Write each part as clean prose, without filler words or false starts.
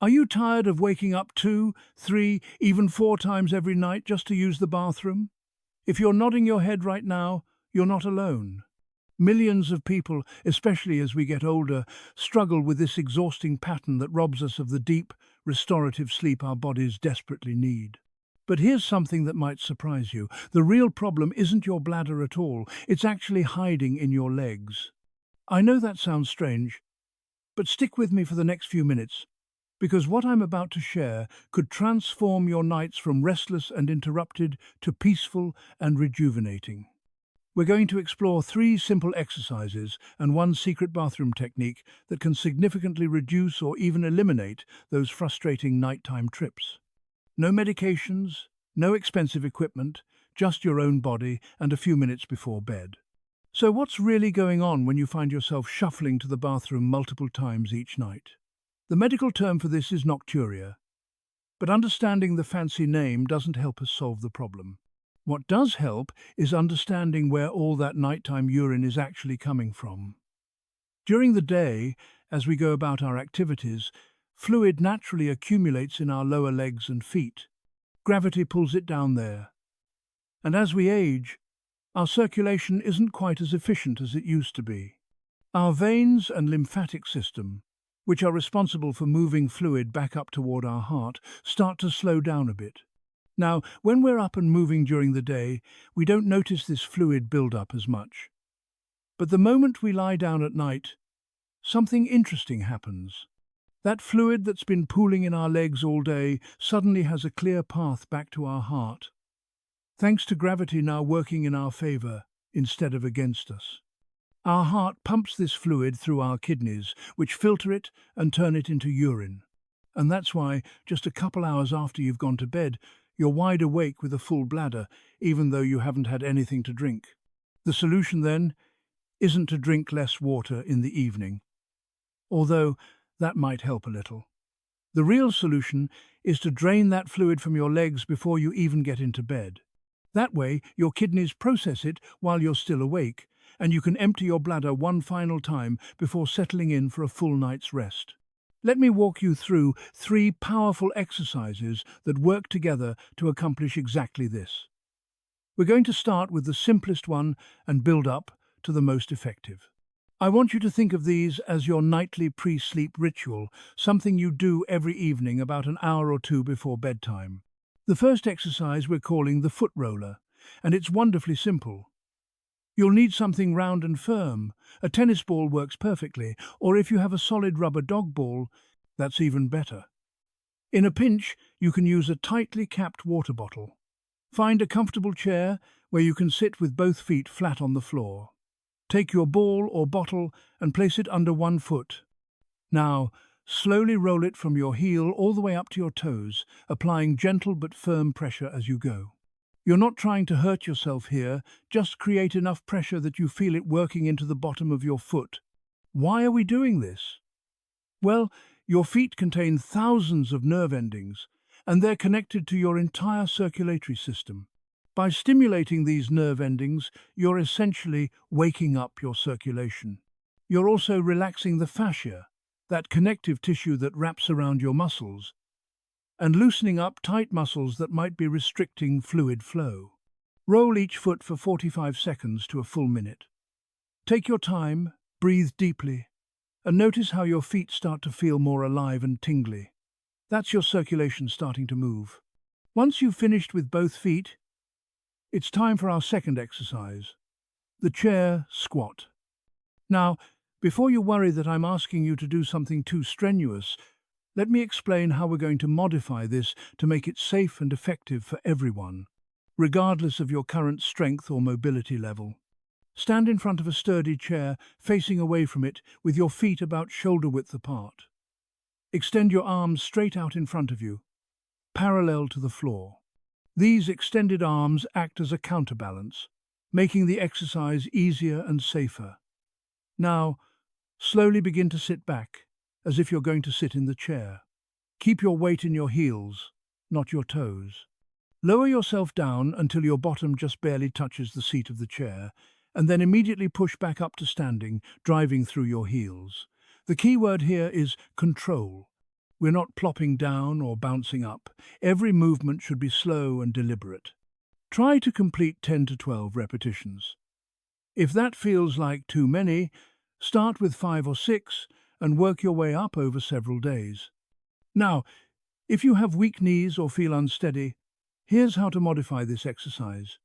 Are you tired of waking up 2, 3, even 4 times every night just to use the bathroom? If you're nodding your head right now, you're not alone. Millions of people, especially as we get older, struggle with this exhausting pattern that robs us of the deep, restorative sleep our bodies desperately need. But here's something that might surprise you. The real problem isn't your bladder at all. It's actually hiding in your legs. I know that sounds strange, but stick with me for the next few minutes, because what I'm about to share could transform your nights from restless and interrupted to peaceful and rejuvenating. We're going to explore 3 simple exercises and 1 secret bathroom technique that can significantly reduce or even eliminate those frustrating nighttime trips. No medications, no expensive equipment, just your own body and a few minutes before bed. So what's really going on when you find yourself shuffling to the bathroom multiple times each night? The medical term for this is nocturia, but understanding the fancy name doesn't help us solve the problem. What does help is understanding where all that nighttime urine is actually coming from. During the day, as we go about our activities, fluid naturally accumulates in our lower legs and feet. Gravity pulls it down there. And as we age, our circulation isn't quite as efficient as it used to be. Our veins and lymphatic system, which are responsible for moving fluid back up toward our heart, start to slow down a bit. Now, when we're up and moving during the day, we don't notice this fluid build-up as much. But the moment we lie down at night, something interesting happens. That fluid that's been pooling in our legs all day suddenly has a clear path back to our heart, thanks to gravity now working in our favor instead of against us. Our heart pumps this fluid through our kidneys, which filter it and turn it into urine. And that's why, just a couple hours after you've gone to bed, you're wide awake with a full bladder, even though you haven't had anything to drink. The solution, then, isn't to drink less water in the evening, although that might help a little. The real solution is to drain that fluid from your legs before you even get into bed. That way, your kidneys process it while you're still awake, and you can empty your bladder one final time before settling in for a full night's rest. Let me walk you through 3 powerful exercises that work together to accomplish exactly this. We're going to start with the simplest one and build up to the most effective. I want you to think of these as your nightly pre-sleep ritual, something you do every evening about an hour or 2 before bedtime. The first exercise we're calling the foot roller, and it's wonderfully simple. You'll need something round and firm. A tennis ball works perfectly, or if you have a solid rubber dog ball, that's even better. In a pinch, you can use a tightly capped water bottle. Find a comfortable chair where you can sit with both feet flat on the floor. Take your ball or bottle and place it under one foot. Now, slowly roll it from your heel all the way up to your toes, applying gentle but firm pressure as you go. You're not trying to hurt yourself here, just create enough pressure that you feel it working into the bottom of your foot. Why are we doing this? Well, your feet contain thousands of nerve endings, and they're connected to your entire circulatory system. By stimulating these nerve endings, you're essentially waking up your circulation. You're also relaxing the fascia, that connective tissue that wraps around your muscles, and loosening up tight muscles that might be restricting fluid flow. Roll each foot for 45 seconds to a full minute. Take your time, breathe deeply, and notice how your feet start to feel more alive and tingly. That's your circulation starting to move. Once you've finished with both feet, it's time for our second exercise, the chair squat. Now, before you worry that I'm asking you to do something too strenuous, let me explain how we're going to modify this to make it safe and effective for everyone, regardless of your current strength or mobility level. Stand in front of a sturdy chair, facing away from it, with your feet about shoulder width apart. Extend your arms straight out in front of you, parallel to the floor. These extended arms act as a counterbalance, making the exercise easier and safer. Now, slowly begin to sit back, as if you're going to sit in the chair. Keep your weight in your heels, not your toes. Lower yourself down until your bottom just barely touches the seat of the chair, and then immediately push back up to standing, driving through your heels. The key word here is control. We're not plopping down or bouncing up. Every movement should be slow and deliberate. Try to complete 10 to 12 repetitions. If that feels like too many, start with 5 or 6 and work your way up over several days. Now, if you have weak knees or feel unsteady, here's how to modify this exercise.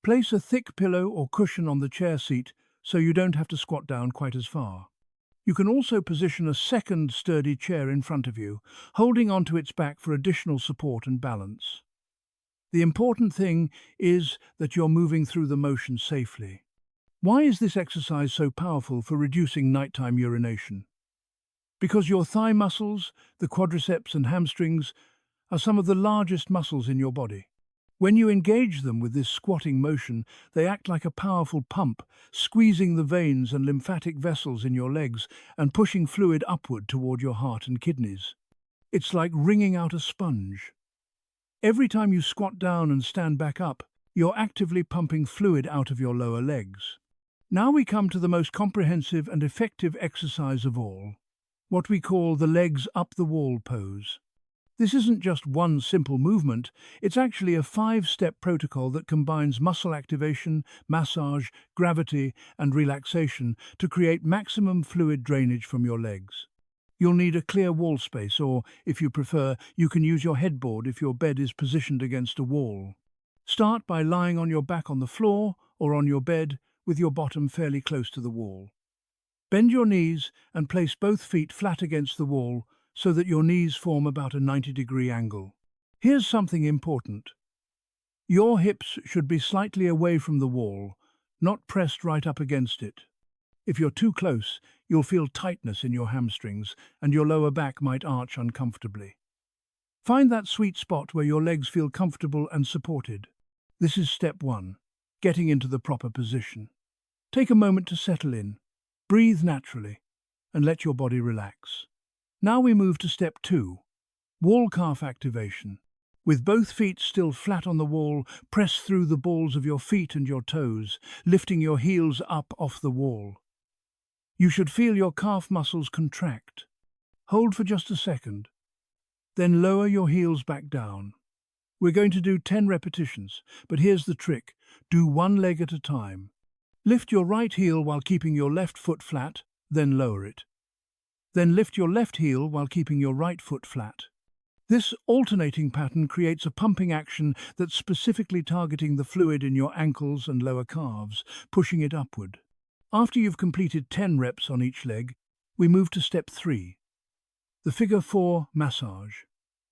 Place a thick pillow or cushion on the chair seat so you don't have to squat down quite as far. You can also position a second sturdy chair in front of you, holding onto its back for additional support and balance. The important thing is that you're moving through the motion safely. Why is this exercise so powerful for reducing nighttime urination? Because your thigh muscles, the quadriceps and hamstrings, are some of the largest muscles in your body. When you engage them with this squatting motion, they act like a powerful pump, squeezing the veins and lymphatic vessels in your legs and pushing fluid upward toward your heart and kidneys. It's like wringing out a sponge. Every time you squat down and stand back up, you're actively pumping fluid out of your lower legs. Now we come to the most comprehensive and effective exercise of all, what we call the legs up the wall pose. This isn't just one simple movement, it's actually a 5-step protocol that combines muscle activation, massage, gravity, and relaxation to create maximum fluid drainage from your legs. You'll need a clear wall space, or, if you prefer, you can use your headboard if your bed is positioned against a wall. Start by lying on your back on the floor or on your bed with your bottom fairly close to the wall. Bend your knees and place both feet flat against the wall so that your knees form about a 90-degree angle. Here's something important. Your hips should be slightly away from the wall, not pressed right up against it. If you're too close, you'll feel tightness in your hamstrings and your lower back might arch uncomfortably. Find that sweet spot where your legs feel comfortable and supported. This is step 1, getting into the proper position. Take a moment to settle in, breathe naturally, and let your body relax. Now we move to step 2, wall calf activation. With both feet still flat on the wall, press through the balls of your feet and your toes, lifting your heels up off the wall. You should feel your calf muscles contract. Hold for just a second. Then lower your heels back down. We're going to do 10 repetitions, but here's the trick. Do one leg at a time. Lift your right heel while keeping your left foot flat, then lower it. Then lift your left heel while keeping your right foot flat. This alternating pattern creates a pumping action that's specifically targeting the fluid in your ankles and lower calves, pushing it upward. After you've completed 10 reps on each leg, we move to step 3, the figure 4 massage.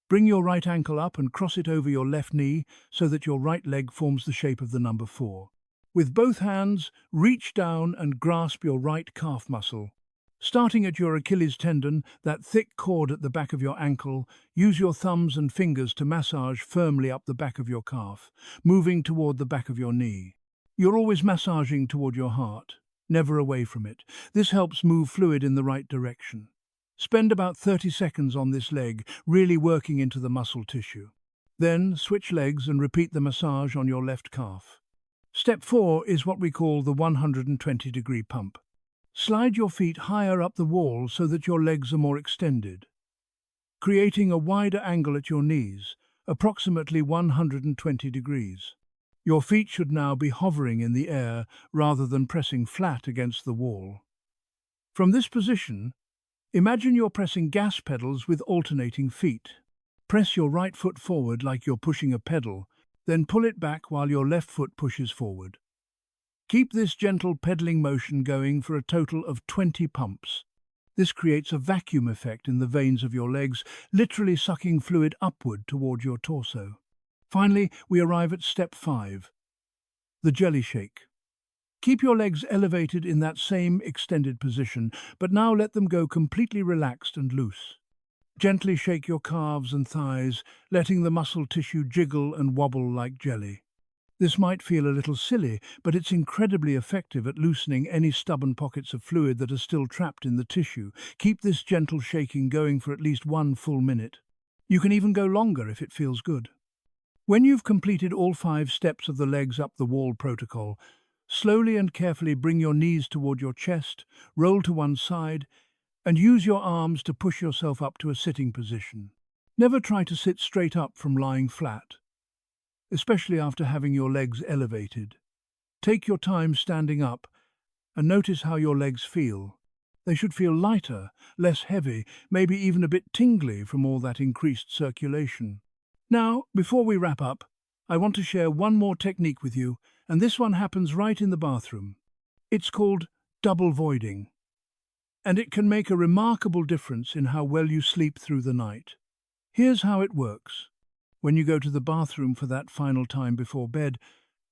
Bring your right ankle up and cross it over your left knee so that your right leg forms the shape of the number 4. With both hands, reach down and grasp your right calf muscle. Starting at your Achilles tendon, that thick cord at the back of your ankle, use your thumbs and fingers to massage firmly up the back of your calf, moving toward the back of your knee. You're always massaging toward your heart, never away from it. This helps move fluid in the right direction. Spend about 30 seconds on this leg, really working into the muscle tissue. Then switch legs and repeat the massage on your left calf. Step 4 is what we call the 120-degree pump. Slide your feet higher up the wall so that your legs are more extended, creating a wider angle at your knees, approximately 120 degrees. Your feet should now be hovering in the air rather than pressing flat against the wall. From this position, imagine you're pressing gas pedals with alternating feet. Press your right foot forward like you're pushing a pedal, then pull it back while your left foot pushes forward. Keep this gentle pedaling motion going for a total of 20 pumps. This creates a vacuum effect in the veins of your legs, literally sucking fluid upward toward your torso. Finally, we arrive at step 5, the jelly shake. Keep your legs elevated in that same extended position, but now let them go completely relaxed and loose. Gently shake your calves and thighs, letting the muscle tissue jiggle and wobble like jelly. This might feel a little silly, but it's incredibly effective at loosening any stubborn pockets of fluid that are still trapped in the tissue. Keep this gentle shaking going for at least 1 full minute. You can even go longer if it feels good. When you've completed all 5 steps of the legs up the wall protocol, slowly and carefully bring your knees toward your chest, roll to one side, and use your arms to push yourself up to a sitting position. Never try to sit straight up from lying flat, especially after having your legs elevated. Take your time standing up and notice how your legs feel. They should feel lighter, less heavy, maybe even a bit tingly from all that increased circulation. Now, before we wrap up, I want to share one more technique with you, and this one happens right in the bathroom. It's called double voiding, and it can make a remarkable difference in how well you sleep through the night. Here's how it works. When you go to the bathroom for that final time before bed,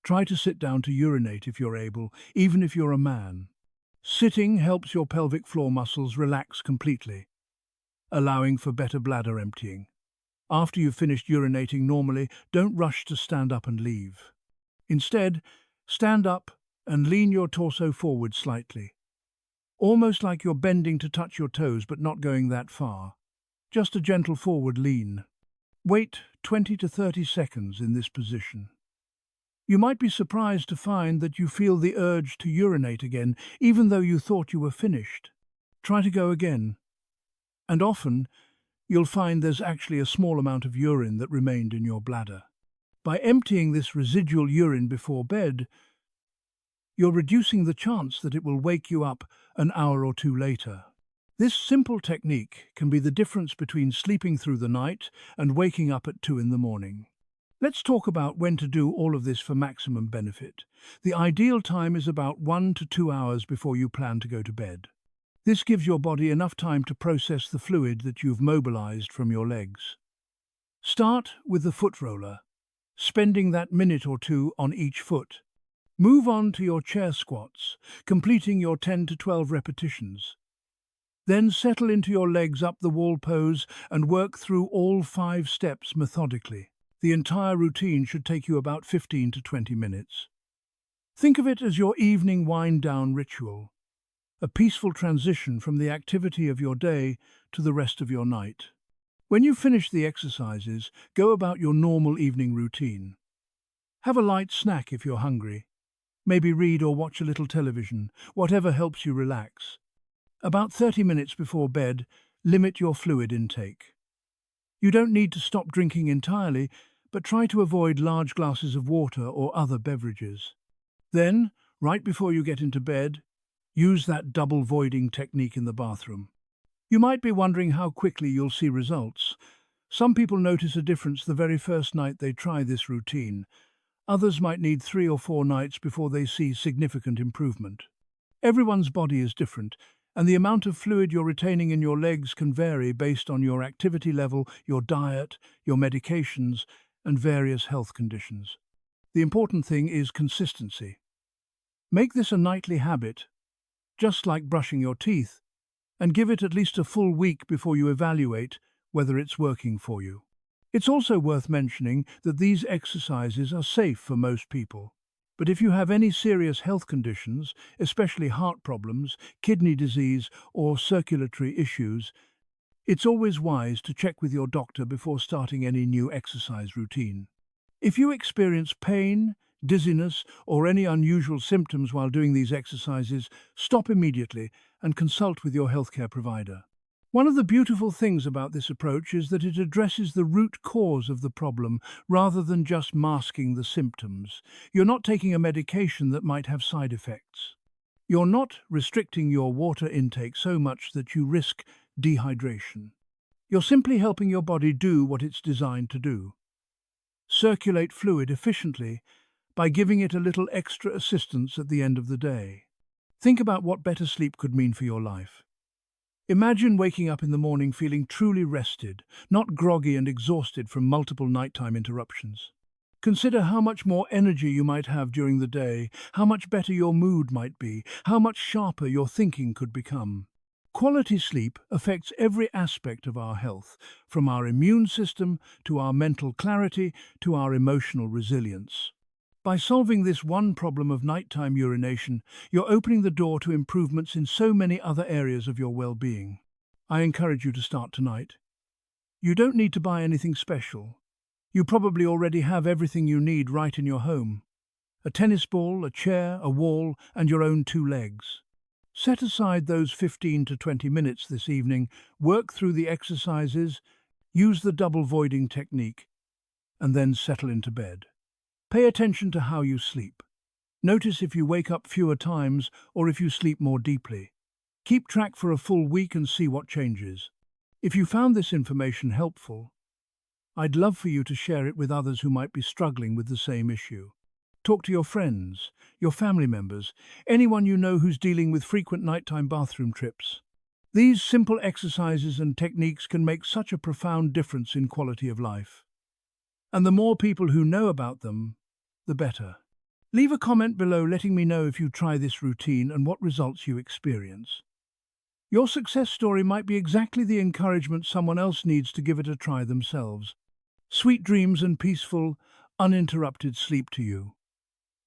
try to sit down to urinate if you're able, even if you're a man. Sitting helps your pelvic floor muscles relax completely, allowing for better bladder emptying. After you've finished urinating normally, don't rush to stand up and leave. Instead, stand up and lean your torso forward slightly, almost like you're bending to touch your toes but not going that far. Just a gentle forward lean. Wait 20 to 30 seconds in this position. You might be surprised to find that you feel the urge to urinate again, even though you thought you were finished. Try to go again, and often you'll find there's actually a small amount of urine that remained in your bladder. By emptying this residual urine before bed, you're reducing the chance that it will wake you up an hour or two later. This simple technique can be the difference between sleeping through the night and waking up at 2 in the morning. Let's talk about when to do all of this for maximum benefit. The ideal time is about 1 to 2 hours before you plan to go to bed. This gives your body enough time to process the fluid that you've mobilized from your legs. Start with the foot roller, spending that minute or two on each foot. Move on to your chair squats, completing your 10 to 12 repetitions. Then settle into your legs up the wall pose and work through all 5 steps methodically. The entire routine should take you about 15 to 20 minutes. Think of it as your evening wind-down ritual, a peaceful transition from the activity of your day to the rest of your night. When you finish the exercises, go about your normal evening routine. Have a light snack if you're hungry. Maybe read or watch a little television, whatever helps you relax. About 30 minutes before bed, limit your fluid intake. You don't need to stop drinking entirely, but try to avoid large glasses of water or other beverages. Then, right before you get into bed, use that double voiding technique in the bathroom. You might be wondering how quickly you'll see results. Some people notice a difference the very first night they try this routine. Others might need 3 or 4 nights before they see significant improvement. Everyone's body is different, and the amount of fluid you're retaining in your legs can vary based on your activity level, your diet, your medications, and various health conditions. The important thing is consistency. Make this a nightly habit, just like brushing your teeth, and give it at least a full week before you evaluate whether it's working for you. It's also worth mentioning that these exercises are safe for most people. But if you have any serious health conditions, especially heart problems, kidney disease, or circulatory issues, it's always wise to check with your doctor before starting any new exercise routine. If you experience pain, dizziness, or any unusual symptoms while doing these exercises, stop immediately and consult with your healthcare provider. One of the beautiful things about this approach is that it addresses the root cause of the problem rather than just masking the symptoms. You're not taking a medication that might have side effects. You're not restricting your water intake so much that you risk dehydration. You're simply helping your body do what it's designed to do. Circulate fluid efficiently by giving it a little extra assistance at the end of the day. Think about what better sleep could mean for your life. Imagine waking up in the morning feeling truly rested, not groggy and exhausted from multiple nighttime interruptions. Consider how much more energy you might have during the day, how much better your mood might be, how much sharper your thinking could become. Quality sleep affects every aspect of our health, from our immune system to our mental clarity to our emotional resilience. By solving this one problem of nighttime urination, you're opening the door to improvements in so many other areas of your well-being. I encourage you to start tonight. You don't need to buy anything special. You probably already have everything you need right in your home. A tennis ball, a chair, a wall, and your own 2 legs. Set aside those 15 to 20 minutes this evening, work through the exercises, use the double voiding technique, and then settle into bed. Pay attention to how you sleep. Notice if you wake up fewer times or if you sleep more deeply. Keep track for a full week and see what changes. If you found this information helpful, I'd love for you to share it with others who might be struggling with the same issue. Talk to your friends, your family members, anyone you know who's dealing with frequent nighttime bathroom trips. These simple exercises and techniques can make such a profound difference in quality of life. And the more people who know about them, the better. Leave a comment below letting me know if you try this routine and what results you experience. Your success story might be exactly the encouragement someone else needs to give it a try themselves. Sweet dreams and peaceful, uninterrupted sleep to you.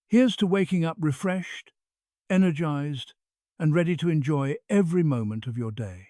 Here's to waking up refreshed, energized, and ready to enjoy every moment of your day.